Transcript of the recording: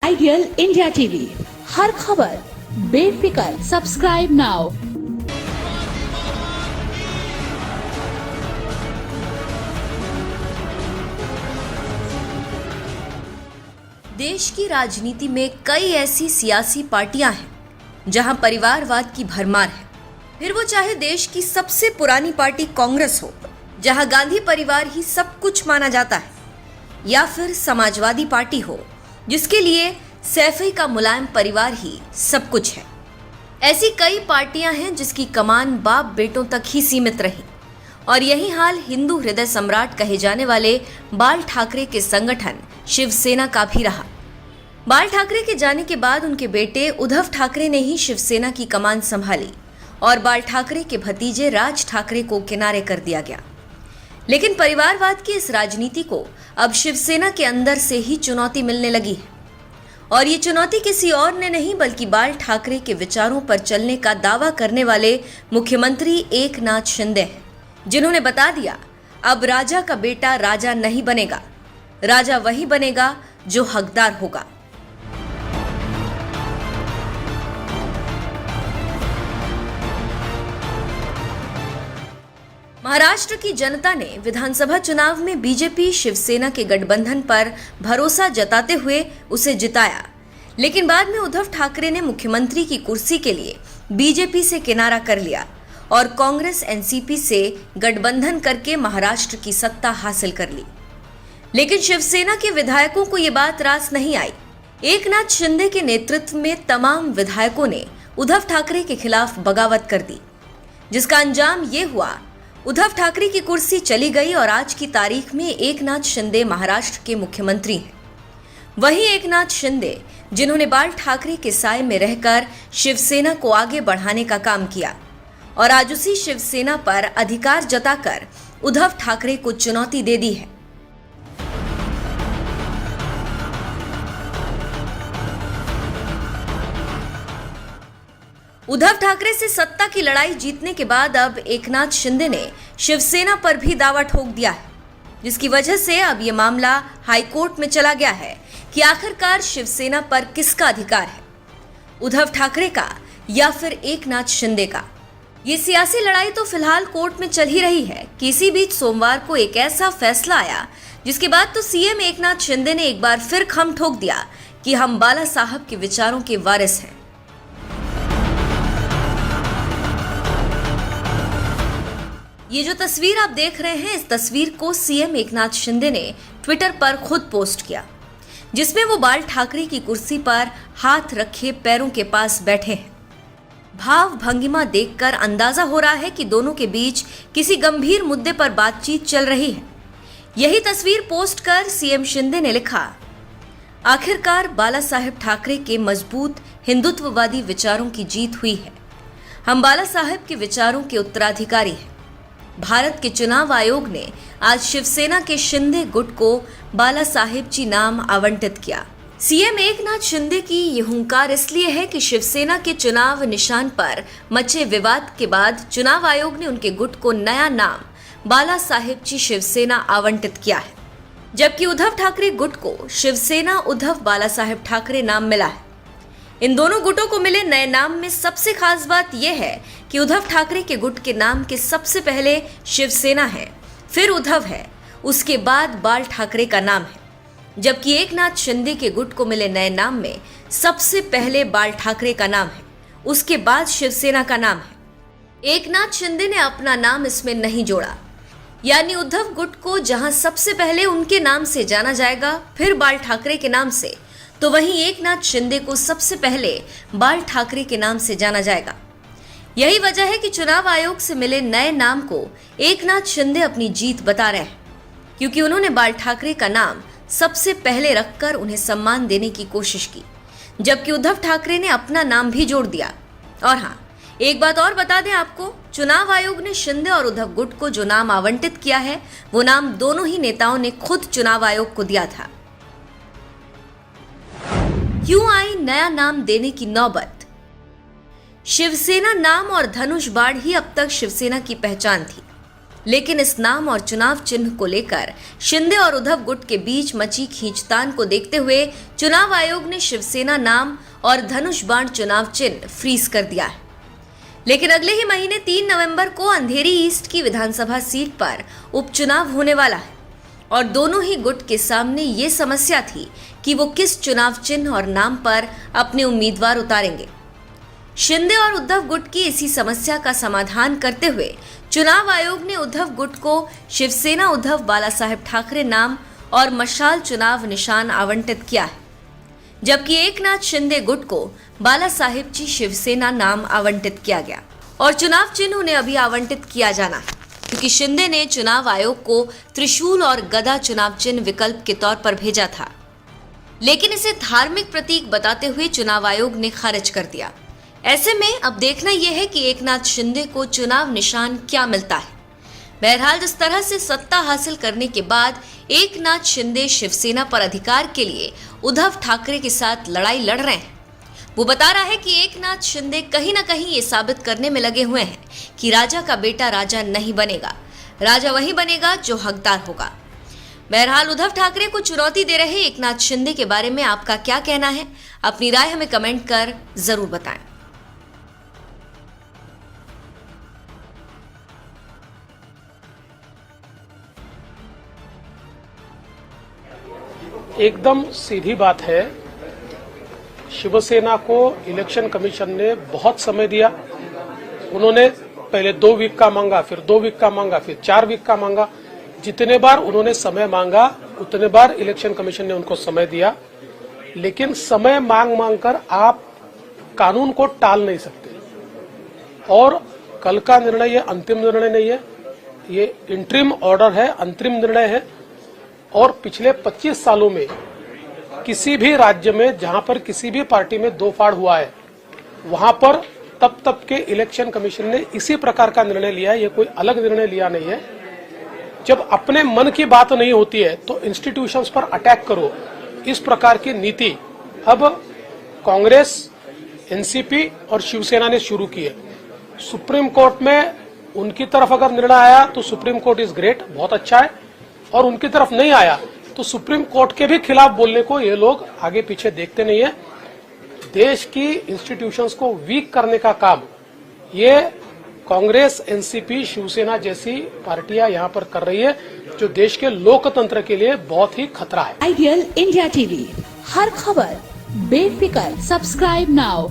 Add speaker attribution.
Speaker 1: Ideal India TV, हर खबर बेफिक्र। Subscribe now.
Speaker 2: देश की राजनीति में कई ऐसी सियासी पार्टियां हैं जहां परिवारवाद की भरमार है। फिर वो चाहे देश की सबसे पुरानी पार्टी कांग्रेस हो, जहां गांधी परिवार ही सब कुछ माना जाता है, या फिर समाजवादी पार्टी हो जिसके लिए सैफई का मुलायम परिवार ही सब कुछ है। ऐसी कई पार्टियां हैं जिसकी कमान बाप बेटों तक ही सीमित रही, और यही हाल हिंदू हृदय सम्राट कहे जाने वाले बाल ठाकरे के संगठन शिवसेना का भी रहा। बाल ठाकरे के जाने के बाद उनके बेटे उद्धव ठाकरे ने ही शिवसेना की कमान संभाली और बाल ठाकरे के भतीजे राज ठाकरे को किनारे कर दिया गया। लेकिन परिवारवाद की इस राजनीति को अब शिवसेना के अंदर से ही चुनौती मिलने लगी है, और ये चुनौती किसी और ने नहीं बल्कि बाल ठाकरे के विचारों पर चलने का दावा करने वाले मुख्यमंत्री एकनाथ शिंदे हैं, जिन्होंने बता दिया अब राजा का बेटा राजा नहीं बनेगा, राजा वही बनेगा जो हकदार होगा। महाराष्ट्र की जनता ने विधानसभा चुनाव में बीजेपी शिवसेना के गठबंधन पर भरोसा जताते हुए उसे जिताया, लेकिन बाद में उद्धव ठाकरे ने मुख्यमंत्री की कुर्सी के लिए बीजेपी से किनारा कर लिया और कांग्रेस एनसीपी से गठबंधन करके महाराष्ट्र की सत्ता हासिल कर ली। लेकिन शिवसेना के विधायकों को ये बात रास नहीं आई। एकनाथ शिंदे के नेतृत्व में तमाम विधायकों ने उद्धव ठाकरे के खिलाफ बगावत कर दी, जिसका अंजाम ये हुआ उद्धव ठाकरे की कुर्सी चली गई और आज की तारीख में एकनाथ शिंदे महाराष्ट्र के मुख्यमंत्री हैं। वही एकनाथ शिंदे जिन्होंने बाल ठाकरे के साए में रहकर शिवसेना को आगे बढ़ाने का काम किया, और आज उसी शिवसेना पर अधिकार जताकर उद्धव ठाकरे को चुनौती दे दी है। उद्धव ठाकरे से सत्ता की लड़ाई जीतने के बाद अब एकनाथ शिंदे ने शिवसेना पर भी दावा ठोक दिया है, जिसकी वजह से अब यह मामला हाईकोर्ट में चला गया है कि आखिरकार शिवसेना पर किसका अधिकार है, उद्धव ठाकरे का या फिर एकनाथ शिंदे का। ये सियासी लड़ाई तो फिलहाल कोर्ट में चल ही रही है कि इसी बीच सोमवार को एक ऐसा फैसला आया जिसके बाद तो सीएम एकनाथ शिंदे ने एक बार फिर खम ठोक दिया कि हम बाला साहब के विचारों के वारिस हैं। ये जो तस्वीर आप देख रहे हैं, इस तस्वीर को सीएम एकनाथ शिंदे ने ट्विटर पर खुद पोस्ट किया, जिसमें वो बाल ठाकरे की कुर्सी पर हाथ रखे पैरों के पास बैठे हैं। भाव भंगिमा देखकर अंदाजा हो रहा है कि दोनों के बीच किसी गंभीर मुद्दे पर बातचीत चल रही है। यही तस्वीर पोस्ट कर सीएम शिंदे ने लिखा, आखिरकार बाला साहेब ठाकरे के मजबूत हिंदुत्ववादी विचारों की जीत हुई है। हम बाला साहेब के विचारों के उत्तराधिकारी हैं। भारत के चुनाव आयोग ने आज शिवसेना के शिंदे गुट को बाला साहेब जी नाम आवंटित किया। सीएम एकनाथ शिंदे की ये हुंकार इसलिए है कि शिवसेना के चुनाव निशान पर मचे विवाद के बाद चुनाव आयोग ने उनके गुट को नया नाम बाला साहेब जी शिवसेना आवंटित किया है, जबकि उद्धव ठाकरे गुट को शिवसेना उद्धव बाला साहेब ठाकरे नाम मिला है। इन दोनों गुटों को मिले नए नाम में सबसे खास बात यह है कि उद्धव ठाकरे के गुट के नाम के सबसे पहले शिवसेना है, फिर उद्धव है, उसके बाद बाल ठाकरे का नाम है, जबकि एकनाथ शिंदे के गुट को मिले नए नाम में सबसे पहले बाल ठाकरे का नाम है, उसके बाद शिवसेना का नाम है। एकनाथ शिंदे ने अपना नाम इसमें नहीं जोड़ा, यानी उद्धव गुट को जहां सबसे पहले उनके नाम से जाना जाएगा, फिर बाल ठाकरे के नाम से, तो वहीं एकनाथ शिंदे को सबसे पहले बाल ठाकरे के नाम से जाना जाएगा। यही वजह है कि चुनाव आयोग से मिले नए नाम को एकनाथ शिंदे अपनी जीत बता रहे हैं, क्योंकि उन्होंने बाल ठाकरे का नाम सबसे पहले रखकर उन्हें सम्मान देने की कोशिश की, जबकि उद्धव ठाकरे ने अपना नाम भी जोड़ दिया। और हाँ, एक बात और बता दें आपको, चुनाव आयोग ने शिंदे और उद्धव गुट को जो नाम आवंटित किया है, वो नाम दोनों ही नेताओं ने खुद चुनाव आयोग को दिया था। क्यों आई नया नाम देने की नौबत? शिवसेना नाम और धनुष बाढ़ ही अब तक शिवसेना की पहचान थी, लेकिन इस नाम और चुनाव चिन्ह को लेकर शिंदे और उद्धव गुट के बीच मची खींचतान को देखते हुए चुनाव आयोग ने शिवसेना नाम और धनुष बाण चुनाव चिन्ह फ्रीज कर दिया है। लेकिन अगले ही महीने 3 नवंबर को अंधेरी ईस्ट की विधानसभा सीट पर उपचुनाव होने वाला है और दोनों ही गुट के सामने ये समस्या थी कि वो किस चुनाव चिन्ह और नाम पर अपने उम्मीदवार उतारेंगे। शिंदे और उद्धव गुट की इसी समस्या का समाधान करते हुए चुनाव आयोग ने उद्धव गुट को शिवसेना उद्धव बालासाहेब ठाकरे नाम और मशाल चुनाव निशान आवंटित किया है, जबकि एकनाथ शिंदे गुट को बालासाहेब जी शिवसेना नाम आवंटित किया गया और चुनाव चिन्ह उन्हें अभी आवंटित किया जाना है, क्योंकि शिंदे ने चुनाव आयोग को त्रिशूल और गदा चुनाव चिन्ह विकल्प के तौर पर भेजा था, लेकिन इसे धार्मिक प्रतीक बताते हुए चुनाव आयोग ने खारिज कर दिया। ऐसे में अब देखना यह है कि एकनाथ शिंदे को चुनाव निशान क्या मिलता है। बहरहाल जिस तरह से सत्ता हासिल करने के बाद एकनाथ शिंदे शिवसेना पर अधिकार के लिए उद्धव ठाकरे के साथ लड़ाई लड़ रहे हैं, वो बता रहा है कि एकनाथ शिंदे कहीं ना कहीं ये साबित करने में लगे हुए हैं कि राजा का बेटा राजा नहीं बनेगा, राजा वही बनेगा जो हकदार होगा। बहरहाल उद्धव ठाकरे को चुनौती दे रहे एकनाथ शिंदे के बारे में आपका क्या कहना है? अपनी राय हमें कमेंट कर जरूर बताएं।
Speaker 3: एकदम सीधी बात है। शिवसेना को इलेक्शन कमीशन ने बहुत समय दिया। उन्होंने पहले 2 वीक का मांगा, फिर 2 वीक का मांगा, फिर 4 वीक का मांगा। जितने बार उन्होंने समय मांगा उतने बार इलेक्शन कमीशन ने उनको समय दिया। लेकिन समय मांग कर आप कानून को टाल नहीं सकते। और कल का निर्णय ये अंतिम निर्णय नहीं है, ये इंटरिम ऑर्डर है, अंतरिम निर्णय है। और पिछले 25 सालों में किसी भी राज्य में जहां पर किसी भी पार्टी में 2 फाड़ हुआ है, वहां पर तब के इलेक्शन कमीशन ने इसी प्रकार का निर्णय लिया है। ये कोई अलग निर्णय लिया नहीं है। जब अपने मन की बात नहीं होती है तो इंस्टीट्यूशंस पर अटैक करो, इस प्रकार की नीति अब कांग्रेस, एनसीपी और शिवसेना ने शुरू की है। सुप्रीम कोर्ट में उनकी तरफ अगर निर्णय आया तो सुप्रीम कोर्ट इज ग्रेट, बहुत अच्छा है, और उनकी तरफ नहीं आया तो सुप्रीम कोर्ट के भी खिलाफ बोलने को ये लोग आगे पीछे देखते नहीं है। देश की इंस्टीट्यूशंस को वीक करने का काम ये कांग्रेस, एनसीपी, शिवसेना जैसी पार्टियां यहां पर कर रही है, जो देश के लोकतंत्र के लिए बहुत ही खतरा है।
Speaker 1: आइडियल इंडिया टीवी, हर खबर बेफिक्र। Subscribe now.